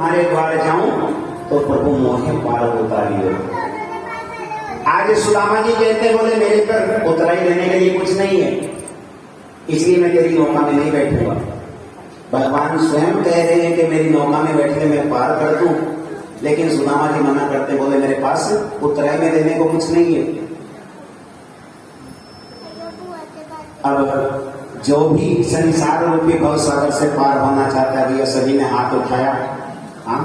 तुम्हारे द्वार जाऊं तो प्रभु मोहे पार उतारियो। आज सुदामा जी कहते बोले मेरे पर उतराई देने के लिए कुछ नहीं है, इसलिए मैं तेरी नौका में नहीं बैठूंगा। भगवान स्वयं कह रहे हैं कि मेरी नौका में बैठ के मैं पार कर दूं, लेकिन सुदामा जी मना करते बोले मेरे पास उतराई में देने को कुछ नहीं है। अब जो भी संसार रूपी भवसागर से पार होना चाहता है, भैया सभी ने हाथ उठाया। हाँ,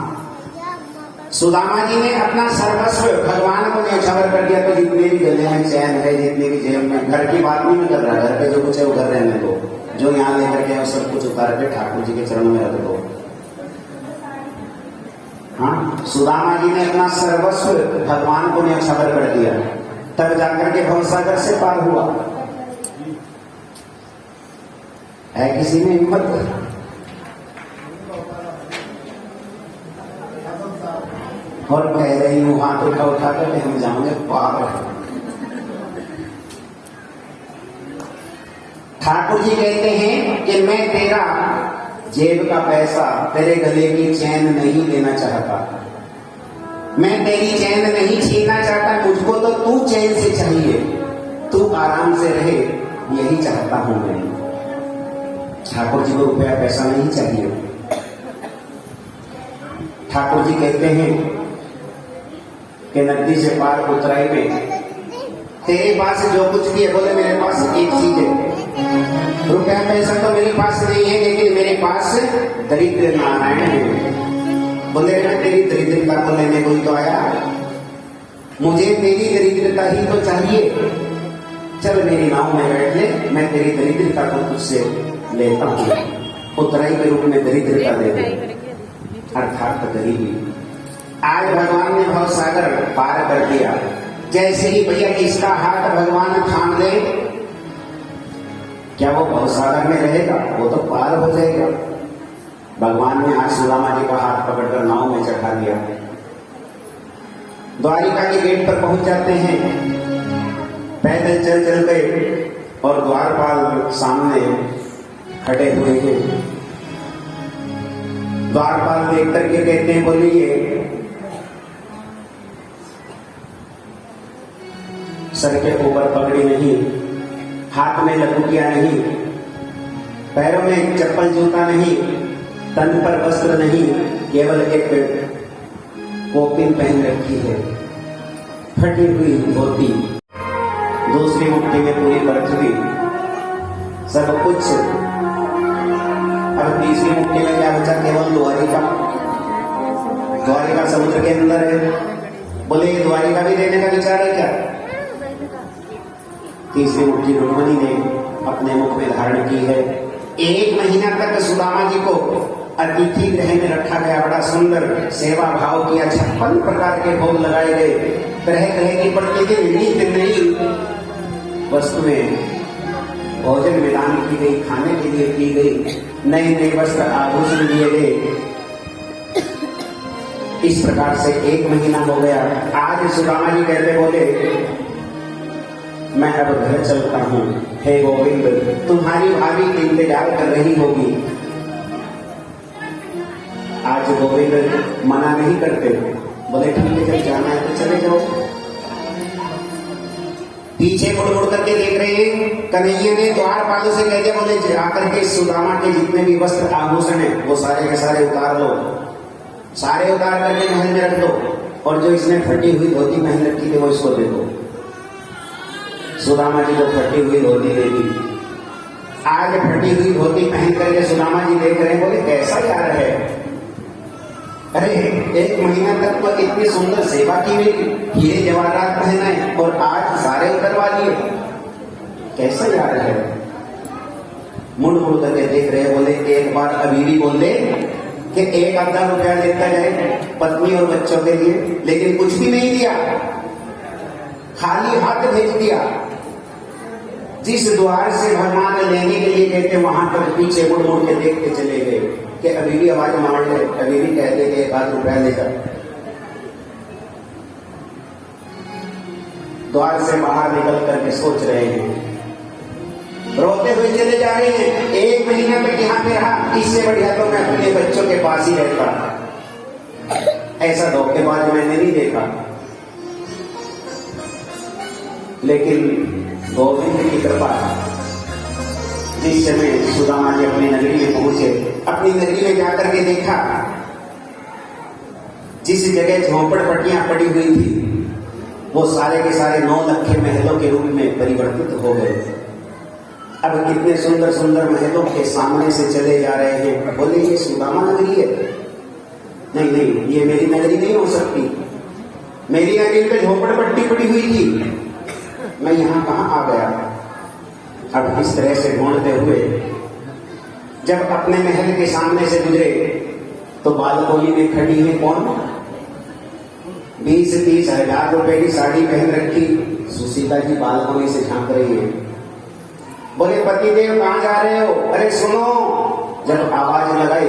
सुदामा जी ने अपना सर्वस्व भगवान को न्यौछावर कर दिया। तो जितने भी गले हैं, चैन है, जितने भी जेब में, घर की बात नहीं कर रहा, घर पे जो कुछ है वो घर रहने दो, जो यहाँ लेकर के सब कुछ उतार के ठाकुर जी के चरणों में रख दो। हाँ, सुदामा जी ने अपना सर्वस्व भगवान को न्यौछावर कर दिया, तब जाकर के भवसागर से पार हुआ। है किसी में हिम्मत? और कह रही हूं हाथ उठा करके हम जाओगे पार। ठाकुर जी कहते हैं कि मैं तेरा जेब का पैसा, तेरे गले की चैन नहीं लेना चाहता, मैं तेरी चैन नहीं छीनना चाहता, मुझको तो तू चैन से चाहिए, तू आराम से रहे, यही चाहता हूं मैं। ठाकुर जी को रुपया पैसा नहीं चाहिए। ठाकुर जी कहते हैं कि नदी से पार उतराई में तेरे पास जो कुछ भी है, बोले मेरे पास एक चीज है, रुपया पैसा तो मेरे पास नहीं है, लेकिन मेरे पास दरिद्र नारायण है। बोले मैं तेरी दरिद्रता को लेने को ही तो आया, मुझे तेरी दरिद्रता ही तो चाहिए, चल मेरी नाव में बैठ ले, मैं तेरी दरिद्रता को तुझसे लेता हूँ, उतराई के रूप में दरिद्रता दे दे, अर्थात गरीबी। आज भगवान ने भवसागर पार कर दिया। जैसे ही भैया इसका हाथ भगवान थाम ले, क्या वो भवसागर में रहेगा? वो तो पार हो जाएगा। भगवान ने आज सुदामा जी का हाथ पकड़कर नाव में चढ़ा दिया। द्वारिका के गेट पर पहुंच जाते हैं, पैदल चल चल गए और द्वारपाल सामने खड़े हुए हैं। द्वारपाल देख करके कहते हैं बोलिए सर के ऊपर पगड़ी नहीं, हाथ में लकुटिया नहीं, पैरों में चप्पल जूता नहीं, तन पर वस्त्र नहीं, केवल एक कोपिन पहन रखी है, फटी हुई धोती, दूसरी मुट्ठी में पूरी पृथ्वी, सब कुछ। अब तीसरी मुट्ठी में क्या बचा? केवल द्वारिका। द्वारिका समुद्र के अंदर है। बोले ये द्वारिका भी देने का विचार है क्या? तीसरी मुट्ठी रुक्मणी ने अपने मुख में धारण की है। 1 महीना तक सुदामा जी को अतिथि गृह में रखा गया, बड़ा सुंदर सेवा भाव किया, 56 प्रकार के भोग लगाए गए, तरह तरह की प्रतिदिन नित्य नई वस्तुएं भोजन में दान की गई, खाने के लिए की गई, नए नए वस्त्र आभूषण दिए गए। इस प्रकार से 1 महीना हो गया। आज सुदामा जी कहते बोले मैं अब घर चलता हूँ, हे गोविंद तुम्हारी भाभी इंतजार कर रही होगी। आज गोविंद मना नहीं करते, बोले ठीक है जब जाना है तो चले जाओ। पीछे मुड़ मुड़ करके देख रहे हैं। कन्हैया ने द्वारपालों से कह दिया बोले आकर के सुदामा के जितने भी वस्त्र आभूषण है वो सारे के सारे उतार लो, सारे उतार करके महल में रख दो, और जो इसने फटी हुई धोती पहन रखी थी वो इसको दे दो। सुदामा जी को फटी हुई धोती दे दी। आज फटी हुई धोती पहन करके सुदामा जी देख रहे बोले कैसा यार है, अरे 1 महीना तक तो इतनी सुंदर सेवा की हुई, हीरे जवाहरात पहनाए और आज सारे उतरवा दिए, कैसा यार है। मुड़ मुड़ करके देख रहे बोले एक बार अभी भी बोल दे कि 1,000 रुपया देता जाए पत्नी और बच्चों के लिए, लेकिन कुछ भी नहीं दिया, खाली हाथ भेज दिया। जिस द्वार से भगवान लेने के लिए कहते वहां पर पीछे मुड़ मुड़ के देखते चले गए कि अभी भी आवाज मार ले, अभी भी कहते कि 1,000 रुपया लेकर। द्वार से बाहर निकल करके सोच रहे हैं, रोते हुए चले जा रहे हैं। 1 महीना तक यहाँ पे रहा, इससे बढ़िया तो मैं अपने बच्चों के पास ही रहता, ऐसा धोखेबाज मैंने नहीं देखा। लेकिन गोविंद की कृपा, जिस समय सुदामा जी अपनी नगरी में पहुंचे, अपनी नगरी में जाकर के देखा जिस जगह झोंपड़पट्टियां पड़ी हुई थी वो सारे के सारे 9 लखे महलों के रूप में परिवर्तित हो गए। अब कितने सुंदर सुंदर महलों के सामने से चले जा रहे हैं। बोले ये सुदामा नगरी है? नहीं नहीं, ये मेरी नगरी नहीं हो सकती। मेरी नगरी पे झोपड़पट्टी पड़ी हुई थी, मैं यहां कहां आ गया। अब इस तरह से ढूंढते हुए जब अपने महल के सामने से गुजरे तो बालकोनी में खड़ी है कौन? 20-30 हजार रुपए की साड़ी पहन रखी सुशीला जी बालकोनी से झांक रही है। बोले पतिदेव कहां जा रहे हो? अरे सुनो। जब आवाज लगाई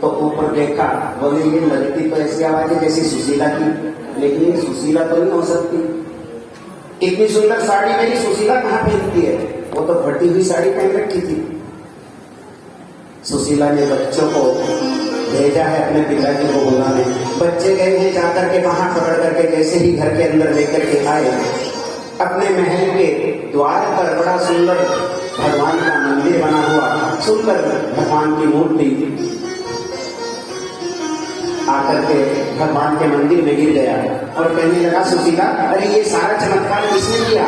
तो ऊपर देखा, बोले ये लगती तो ऐसी आवाज है जैसी सुशीला की, लेकिन ये सुशीला तो नहीं हो सकती। इतनी सुंदर साड़ी मेरी सुशीला कहां पहनती है? वो तो फटी हुई साड़ी पहन रखी थी। सुशीला ने बच्चों को भेजा है अपने पिताजी को बुलाने। बच्चे गए हैं, जाकर के वहां पकड़ करके जैसे ही घर के अंदर लेकर के आए, अपने महल के द्वार पर बड़ा सुंदर भगवान का मंदिर बना हुआ, सुंदर भगवान की मूर्ति आकर के भगवान के मंदिर में गिर गया और कहने लगा सुशीला, अरे ये सारा चमत्कार किसने किया?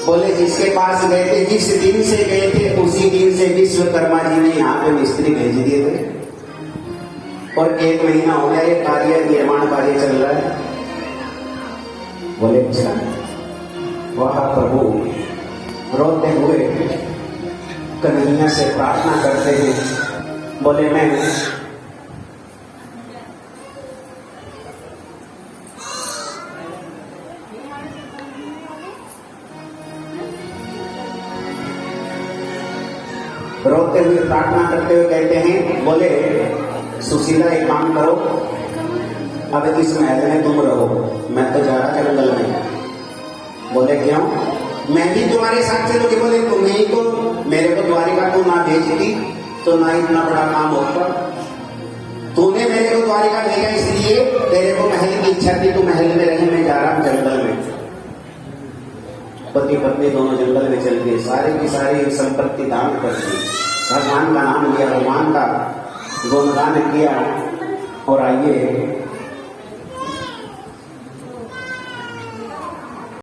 बोले जिसके पास गए थे, जिस दिन से गए थे उसी दिन से विश्वकर्मा जी ने यहाँ पे मिस्त्री भेज दिए थे और 1 महीना हो गया ये कार्य, निर्माण कार्य चल रहा है। बोले अच्छा। वह प्रभु रोते हुए कन्हैया से प्रार्थना करते हैं। बोले मैं रोते हुए प्रार्थना करते हुए कहते हैं, बोले सुशीला एक काम करो, अब इस महल में तुम रहो, मैं तो जा रहा जंगल में। बोले क्यों? मैं भी तुम्हारे साथ चलूंगी। बोले तुम ही तो मेरे को द्वारिका को ना भेजती तो ना इतना बड़ा काम होता। तूने मेरे को द्वारिका भेजा इसलिए तेरे को महल की इच्छा थी, तू महल में रहे, मैं जा रहा हूं जंगल में। पति पत्नी दोनों जंगल में चल गए, सारी की सारी संपत्ति दान कर दी, भगवान का नाम लिया, भगवान का गुणगान किया और आइए